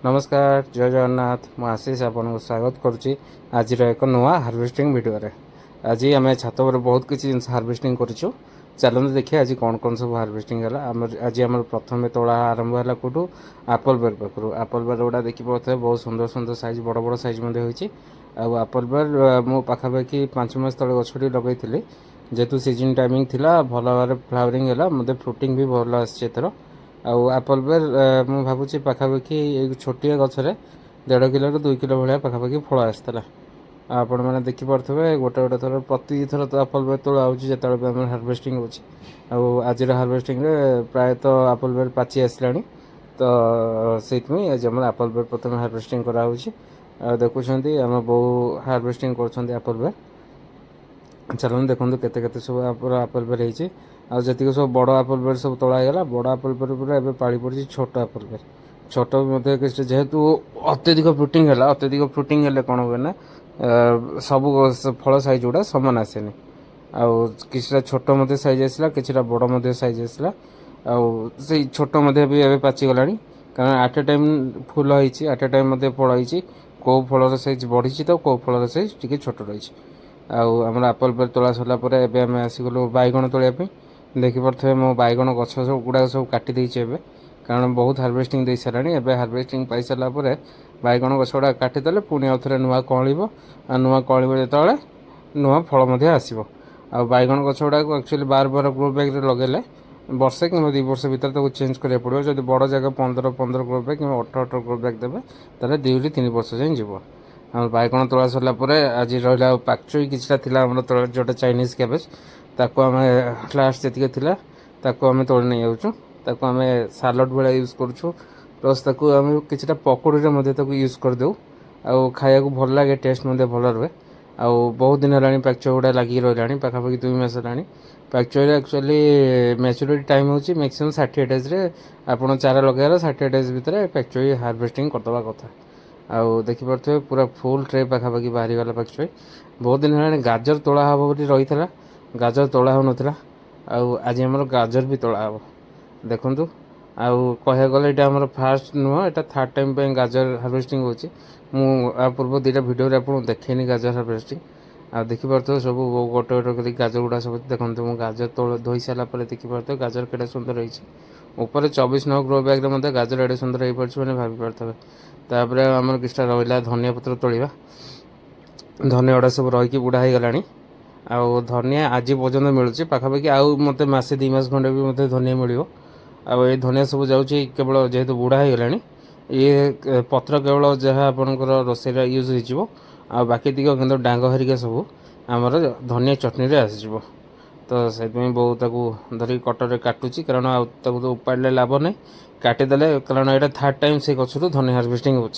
नमस्कार जय जगन्नाथ मु आशीष आपको स्वागत करुच्ची आज एक नुआ हार्वेस्टिंग वीडियो रे। आज आम छात पर बहुत किसी जिन हार्वेस्टिंग करूँ। चलते देखिए आज कौन कौन सब हार्वेस्टिंग है। आज आम प्रथम तोड़ा आरंभ है कौटू आप्पल बेर पाखु आप्पल बेर गुड़ा देखिए बहुत सुंदर सुंदर साइज बड़ बड़ साइज होती। आप्पल बेर मो पाखापाखि 5 मास तले गछटी लगे जेहेतु सीजन टाइमिंग थिला भल भाव फ्लावरिंग है मतलब फ्रुटिंग भी भल आसर। आप्पल बेर मु भावुँ पाखापाखि छोटिया गचर 1.5 किलो रू 2 किलो भाया पाखापाखि फल आसाला। आपण मैंने देखिपे गोटे गोटे थर प्रति थर तो आप्पल बेर तोड़ा होता है हार्वेस्टिंग आज हार्वेस्टिंग प्रायतः आप्पल बेर पाची आसला तो से आज आम आप्पल बेर प्रथम हार्वेस्टिंग कराऊँ। देखुं आम बो हार्वेस्टिंग कर बेर चलते देखो केते सब आप्पल बेर होती आती सब बड़ आप्पल बेर सब तोड़ागला। बड़ आप्पल बेर पूरा एवं पाड़ी पड़ी छोट आप्पल बेर छोट जेहेतु अत्यधिक फ्रुटिंग है अत्यधिक फ्रुटिंग है कौन हुए ना सब फल साइज गुड़ा सामान आसेनि किसी छोट साइज आसला कि बड़ साइज आसला से छोट भी पाचीगला कारण आट ए टाइम फुल होती आट ए टाइम फल होती कौ फलर साइज बढ़ी तो कौ फलर साइज टी छोट रही। आम आप्पल बेर तोला सरला आम आसीगलु बैगण तोड़ापी देखिपे मो बैगण गछ सब गुड़ा सब काटी देछि कारण बहुत हार्वेस्टिंग दे सारा एवं हार्वेस्टिंग पाई सारा बैगण गछ गुड़ा काटिदेले पुणी आउ थे नुआ कअब नुआ कअब जो नुआ फल आसो बैगण गछ गुड़ा एक्चुअली बार बार ग्रो बैग लगे वर्षे कि 2 वर्ष भर चेंज करा पड़ो जब बड़ जगह 15 ग्रो बैग कि 18 ग्रो बैग देवे तेल 2 ରୁ 3 वर्ष जाए जीव। बैगण तोड़ा सरला आज रहा पाकचुई किसी तोड़ा जोटा चाइनीज कैबेज ताको आम लास्ट जी आम तोड़ नहीं जाऊँ ताको आम सालड भाया यूज करुँ प्लस ताको आम कि पकोड़ी यूज करदे खाया भल लगे टेस्ट भल रुए बहुत दिन है पाकचुई गुड़ा लगी रहा पाखापाखि 2 मास है। पाकचुई एक्चुअली मैच्योरिटी टाइम हूँ मैक्सिमम 60 डेज आपड़ चारा लगे 60 डेज भितर पाकचुई हार्वेस्टिंग करदे कथा देखिपे पूरा फुल ट्रे पाखापाखि बाहरी गला पाकचुई बहुत दिन है गाजर तोड़ा हे बोली रही है गाजर तोड़ा हो नाला आज आम गाजर भी तोड़ा हे देखु कह गले ये फास्ट नुह यहाँ थर्ड टाइम पे गाजर हार्वेस्टिंग होची पूर्व 2टा वीडियो आपको देखेनी गाजर हार्वेस्टिंग देखिपे सब गोटे गोटे गाजर गुड़ा सब देखो मुझे गाजर तोड़ धोई सारापर देखिपे गाजर केटे सुंदर रही ऊपर 24 नौ ग्रो बैग गाजर एडे सुंदर हो पारे मैंने भाई पारे आम कि रहा धनिया पत्र तोड़ा धनिया गुड़ा सब रहीकि बुढ़ा हो गला धनिया आज पर्यटन मिलूँ पाखापाखि आउ मत मसे 2 मास खंडे भी मत धनिया मिलो ये धनिया सब जाऊँ केवल जेहेतु बुढ़ा हो गला ये पत्र केवल जहाँ आपंकर रोसई यूज हो बाकी दिख कि डांग हरिका सब आमर धनिया चटनी रे आसो तो से बहुत धरिक कटर काटुची कारण तो उपाड़े लाभ ना काटिदेले कारण यहाँ थर्ड टाइम से गचर धनिया हार्वेस्टिंग हो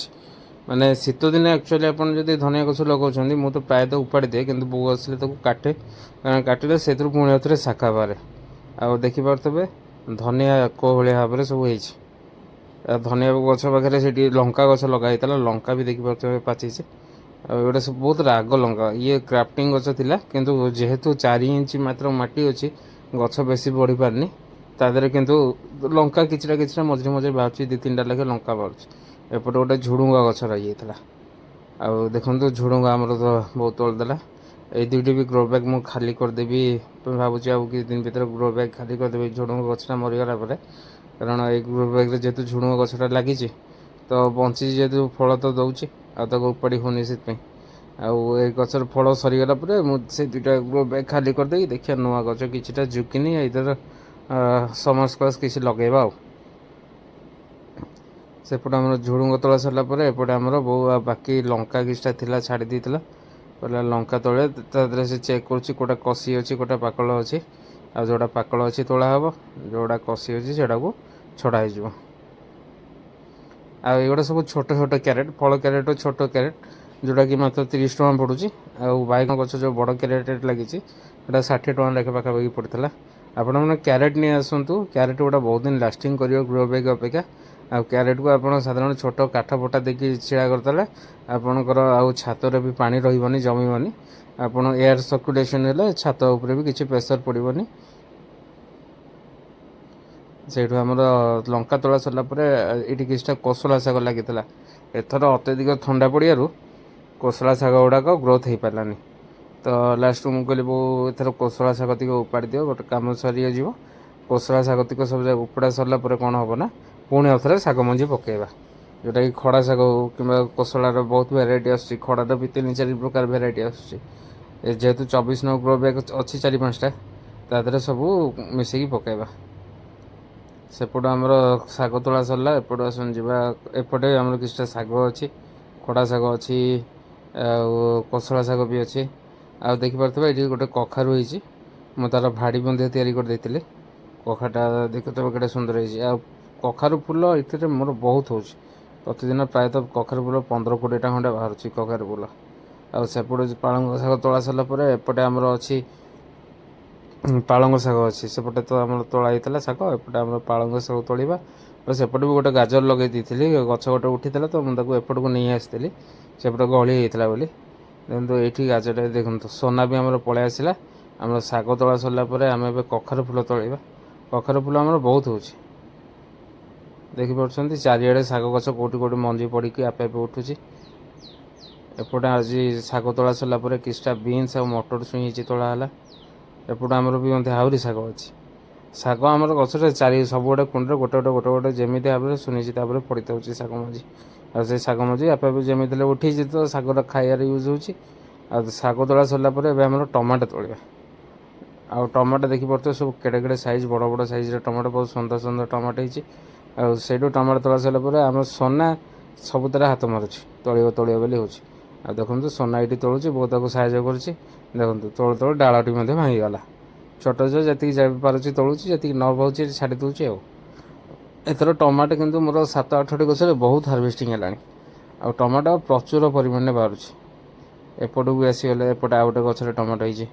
माने शीत दिन एक्चुअली आप धनिया गछ लगे मुझे तो प्रायत उपाड़ी दिए कि बो आसे काटे कारण काटिले से पुणी थे शाखा बाहर देखिपे धनिया को भाया भाव सब धनिया गछ पाखे से लंका गछ लगाई लंका भी देखिपे पाची गोटे सब बहुत राग लंका ये क्राफ्टिंग गछ थिला किंतु जेहेतु 4 इंच मात्र माटी अच्छी गछ बेसी बढ़ी पारनी तादर किंतु लंका किछटा मझे मझे बाहर 2-3टा लेखे लंका बाहर एपटे गोटे झुड़ुंगा गछ रही देखो झुड़ुंगा आमर तो बहुत तोड़देला ये 2टी भी ग्रो बैग मुझे खाली करदेवी भावुँ आउ कि दिन भर ग्रो बैग खाली करदेवी झुड़ुंगा गछटा मरीगला कारण ये ग्रो बैग जेहेतु झुड़ुंगा गछटा लगी तो बंची जेहेतु फल तो दौर उपाड़ी होनी से गचर फल सरीगला मुझे 2टा ग्रो बैग खाली करदे देखिए नुआ गच कि झुकिनी इधर समर स्क्वाश किसी लगेगा सेपटे आम झुड़ुंग तोड़ा सरला एपटे आमर बो बाकी लंका किसी था छाड़ी देता कहला लंका तोड़े से चेक करोटा कसी अच्छी कोटा पाकल अच्छी आ जोड़ा पाकल अच्छी तोड़ा हे जोड़ा कसी अच्छी से छड़ा हो आगोटा सब छोट छोट क्यारेट फल क्यारेट छोट क्यारेट जोटा कि मात्र 30 टଙ୍କା पड़ूँ बैगन गछ जो बड़ क्यारेट लगी 60 टଙ୍କା लेखे पाखापाखि पड़ता आपने क्यारेट नहीं आसतु क्यारेट गुड़ा बहुत दिन लास्टिंग कर ग्रो बैग अपेक्षा क्यारेट को आप साधारण छोट काठ फटा देखिए छिड़ा करदे आपणकर आउ छातर भी पानी रही जमीबनी आपड़ एयर सर्कुलेसन छात उपर भी किसी प्रेसर पड़ोनी ସେଇଠୁ ଆମର ଲଙ୍କା ତୋଳା ସରିଲା ପରେ ଏଇଠି କିଛିଟା କୋଶଳା ଶାଗ ଲାଗିଥିଲା। ଏଥର ଅତ୍ୟଧିକ ଥଣ୍ଡା ପଡ଼ିବାରୁ କୋଶଳା ଶାଗ ଗୁଡ଼ାକ ଗ୍ରୋଥ୍ ହେଇପାରିଲାନି। ତ ଲାଷ୍ଟକୁ ମୁଁ କହିଲି ବୋଉ ଏଥର କୋଶଳା ଶାଗ ଟିକେ ଉପାଡ଼ି ଦିଅ, ଗୋଟେ କାମ ସରିଯିବ। କୋଶଳା ଶାଗ ତିକ ସବୁ ଯାକ ଉପଡ଼ା ସରିଲା ପରେ କ'ଣ ହେବ ନା, ପୁଣି ଆଉଥରେ ଶାଗ ମଞ୍ଜି ପକାଇବା। ଯେଉଁଟାକି ଖଡ଼ା ଶାଗ ହେଉ କିମ୍ବା କୋଶଳାର ବହୁତ ଭେରାଇଟି ଆସୁଛି। ଖଡ଼ାର ବି 3-4 ପ୍ରକାର ଭେରାଇଟି ଆସୁଛି। ଯେହେତୁ 24 ନମ୍ବର ଗ୍ରୋ ବ୍ୟାଗ୍ ଅଛି 4-5ଟା, ତା ଦେହରେ ସବୁ ମିଶେଇକି ପକାଇବା। ସେପଟୁ ଆମର ଶାଗ ତୋଳା ସରିଲା। ଏପଟୁ ଆସନ୍ତୁ ଯିବା, ଏପଟେ ଆମର କିଛିଟା ଶାଗ ଅଛି, ଖଡ଼ା ଶାଗ ଅଛି, ଆଉ କୋଶଳା ଶାଗ ବି ଅଛି। ଆଉ ଦେଖିପାରୁଥିବେ ଏଇଠି ଗୋଟେ କଖାରୁ ହେଇଛି, ମୁଁ ତା'ର ଭାଡ଼ି ମଧ୍ୟ ତିଆରି କରିଦେଇଥିଲି। କଖାରୁଟା ଦେଖୁଥିବ କେତେ ସୁନ୍ଦର ହେଇଛି। ଆଉ କଖାରୁ ଫୁଲ ଏଥିରେ ମୋର ବହୁତ ହେଉଛି। ପ୍ରତିଦିନ ପ୍ରାୟତଃ କଖାରୁ ଫୁଲ 15-20ଟା ଖଣ୍ଡେ ବାହାରୁଛି କଖାରୁ ଫୁଲ। ଆଉ ସେପଟେ ପାଳଙ୍ଗ ଶାଗ ତୋଳା ସରିଲା ପରେ ଏପଟେ ଆମର ଅଛି ପାଳଙ୍ଗ ଶାଗ ଅଛି। ସେପଟେ ତ ଆମର ତୋଳା ହେଇଥିଲା ଶାଗ, ଏପଟେ ଆମର ପାଳଙ୍ଗ ଶାଗ ତୋଳିବା। ସେପଟେ ବି ଗୋଟେ ଗାଜର ଲଗାଇ ଦେଇଥିଲି, ଗଛ ଗୋଟେ ଉଠିଥିଲା ତ ମୁଁ ତାକୁ ଏପଟକୁ ନେଇ ଆସିଥିଲି, ସେପଟେ ଗହଳି ହେଇଥିଲା ବୋଲି। ଦେଖନ୍ତୁ ଏଇଠି ଗାଜରଟା ଦେଖନ୍ତୁ, ସୋନା ବି ଆମର ପଳେଇ ଆସିଲା। ଆମର ଶାଗ ତୋଳା ସରିଲା ପରେ ଆମେ ଏବେ କଖାରୁ ଫୁଲ ତୋଳିବା। କଖାରୁ ଫୁଲ ଆମର ବହୁତ ହେଉଛି, ଦେଖିପାରୁଛନ୍ତି ଚାରିଆଡ଼େ ଶାଗ ଗଛ କେଉଁଠି କେଉଁଠି ମଞ୍ଜି ପଡ଼ିକି ଆପେ ଆପେ ଉଠୁଛି। ଏପଟେ ଆଜି ଶାଗ ତୋଳା ସରିଲା ପରେ କିଛିଟା ବିନ୍ସ ଆଉ ମଟର ଛୁଇଁ ହେଇଛି ତୋଳା ହେଲା। ଏପଟେ ଆମର ବି ମଧ୍ୟ ଆହୁରି ଶାଗ ଅଛି। ଶାଗ ଆମର ଗଛରେ ସବୁଆଡ଼େ କୁଣ୍ଡରେ ଗୋଟେ ଗୋଟେ ଯେମିତି ଭାବରେ ସୁନିଶ୍ଚିତ ଭାବରେ ପଡ଼ିଥାଉଛି ଶାଗ ମଞ୍ଜି। ଆଉ ସେ ଶାଗ ମଞ୍ଜି ଆପେ ଆପେ ଯେମିତି ହେଲେ ଉଠିଛି, ତ ଶାଗଟା ଖାଇବାରେ ୟୁଜ୍ ହେଉଛି। ଆଉ ଶାଗ ତୋଳା ସରିଲା ପରେ ଏବେ ଆମର ଟମାଟୋ ତୋଳିବା। ଆଉ ଟମାଟୋ ଦେଖିପାରୁଥିବେ ସବୁ କେଡ଼େ କେଡ଼େ ସାଇଜ୍, ବଡ଼ ବଡ଼ ସାଇଜ୍ର ଟମାଟୋ, ବହୁତ ସୁନ୍ଦର ସୁନ୍ଦର ଟମାଟୋ ହେଇଛି। ଆଉ ସେଇଠୁ ଟମାଟୋ ତୋଳା ସରିଲା ପରେ ଆମର ସୋନା ସବୁଥିରେ ହାତ ମାରୁଛି, ତୋଳିବ ବୋଲି ହେଉଛି। ଆଉ ଦେଖନ୍ତୁ ସୋନା ଏଇଠି ତୋଳୁଛି, ବହୁତ ତାକୁ ସାହାଯ୍ୟ କରୁଛି। ଦେଖନ୍ତୁ ତୋଳୁ ତୋଳୁ ଡାଳଟି ମଧ୍ୟ ଭାଙ୍ଗିଗଲା। ଛୋଟ ଝିଅ ଯେତିକି ପାରୁଛି ତୋଳୁଛି, ଯେତିକି ନ ପାରୁଛି ଛାଡ଼ି ଦେଉଛି। ଆଉ ଏଥର ଟମାଟୋ କିନ୍ତୁ ମୋର 7-8ଟି ଗଛରେ ବହୁତ ହାର୍ଭେଷ୍ଟିଂ ହେଲାଣି। ଆଉ ଟମାଟୋ ପ୍ରଚୁର ପରିମାଣରେ ବାହାରୁଛି। ଏପଟକୁ ଆସିଗଲେ, ଏପଟେ ଆଉ ଗୋଟେ ଗଛରେ ଟମାଟୋ ହେଇଛି।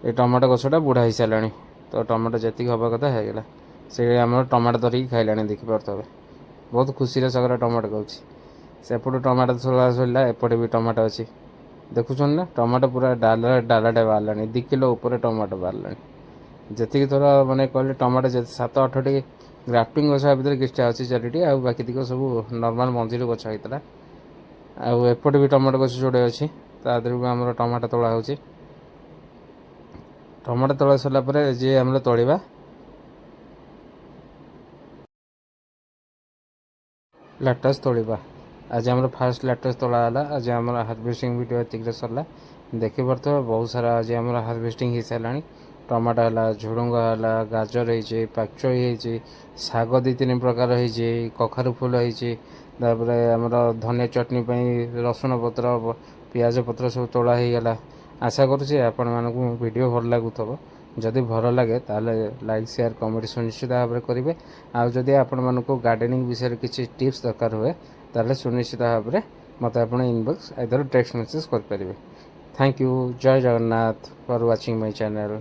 ଏ ଟମାଟୋ ଗଛଟା ବୁଢ଼ା ହେଇସାରିଲାଣି, ତ ଟମାଟୋ ଯେତିକି ହେବା କଥା ହେଇଗଲା। ସେ ଆମର ଟମାଟୋ ଧରିକି ଖାଇଲାଣି, ଦେଖିପାରୁଥିବେ ବହୁତ ଖୁସିରେ ସାଗର ଟମାଟୋ ଖାଉଛି। ସେପଟୁ ଟମାଟୋ ତୋଳା ସରିଲା, ଏପଟେ ବି ଟମାଟୋ ଅଛି। ଦେଖୁଛନ୍ତି ନା, ଟମାଟୋ ପୁରା ଡାଲାଟେ ବାହାରିଲାଣି, 2 କିଲୋ ଉପରେ ଟମାଟୋ ବାହାରିଲାଣି। ଯେତିକି ଥର ମାନେ କହିଲେ ଟମାଟୋ 7-8ଟି ଗ୍ରାଫ୍ଟିଂ ଗଛ ଭିତରେ କିଛିଟା ଅଛି 4ଟି, ଆଉ ବାକି ତିକ ସବୁ ନର୍ମାଲ୍ ମଞ୍ଜିରୁ ଗଛ ହେଇଥିଲା। ଆଉ ଏପଟେ ବି ଟମାଟୋ ଗଛ ଯୋଡ଼େ ଅଛି, ତା ଦେହରୁ ବି ଆମର ଟମାଟୋ ତୋଳା ହେଉଛି। ଟମାଟୋ ତୋଳା ସରିଲା ପରେ ଯିଏ ଆମର ତୋଳିବା ଲାଟସ୍ ତୋଳିବା। ଆଜି ଆମର ଫାର୍ଷ୍ଟ ଲାଟସ୍ ତୋଳା ହେଲା। ଆଜି ଆମର ହାର୍ଭେଷ୍ଟିଂ ଭିଡ଼ିଓ ଏତିକିରେ ସରିଲା। ଦେଖିପାରୁଥିବେ ବହୁତ ସାରା ଆଜି ଆମର ହାର୍ଭେଷ୍ଟିଂ ହେଇସାରିଲାଣି। ଟମାଟୋ ହେଲା, ଝୁଡ଼ଙ୍ଗ ହେଲା, ଗାଜର ହେଇଛି, ପାଚୋଇ ହେଇଛି, ଶାଗ 2-3 ପ୍ରକାର ହେଇଛି, କଖାରୁ ଫୁଲ ହେଇଛି। ତାପରେ ଆମର ଧନିଆ ଚଟଣି ପାଇଁ ରସୁଣ ପତ୍ର, ପିଆଜ ପତ୍ର ସବୁ ତୋଳା ହେଇଗଲା। ଆଶା କରୁଛି ଆପଣମାନଙ୍କୁ ଭିଡ଼ିଓ ଭଲ ଲାଗୁଥିବ। ଯଦି ଭଲ ଲାଗେ ତାହେଲେ ଲାଇକ୍, ସେୟାର, କମେଣ୍ଟ ସୁନିଶ୍ଚିତ ଭାବରେ କରିବେ। ଆଉ ଯଦି ଆପଣମାନଙ୍କୁ ଗାର୍ଡ଼େନିଂ ବିଷୟରେ କିଛି ଟିପ୍ସ ଦରକାର ହୁଏ, ତାହେଲେ ସୁନିଶ୍ଚିତ ଭାବରେ ମୋତେ ଆପଣ ଇନବକ୍ସ ଆଇଦର ଟେକ୍ସଟ ମେସେଜ୍ କରିପାରିବେ। Thank you. Jai Jagannath for watching my channel.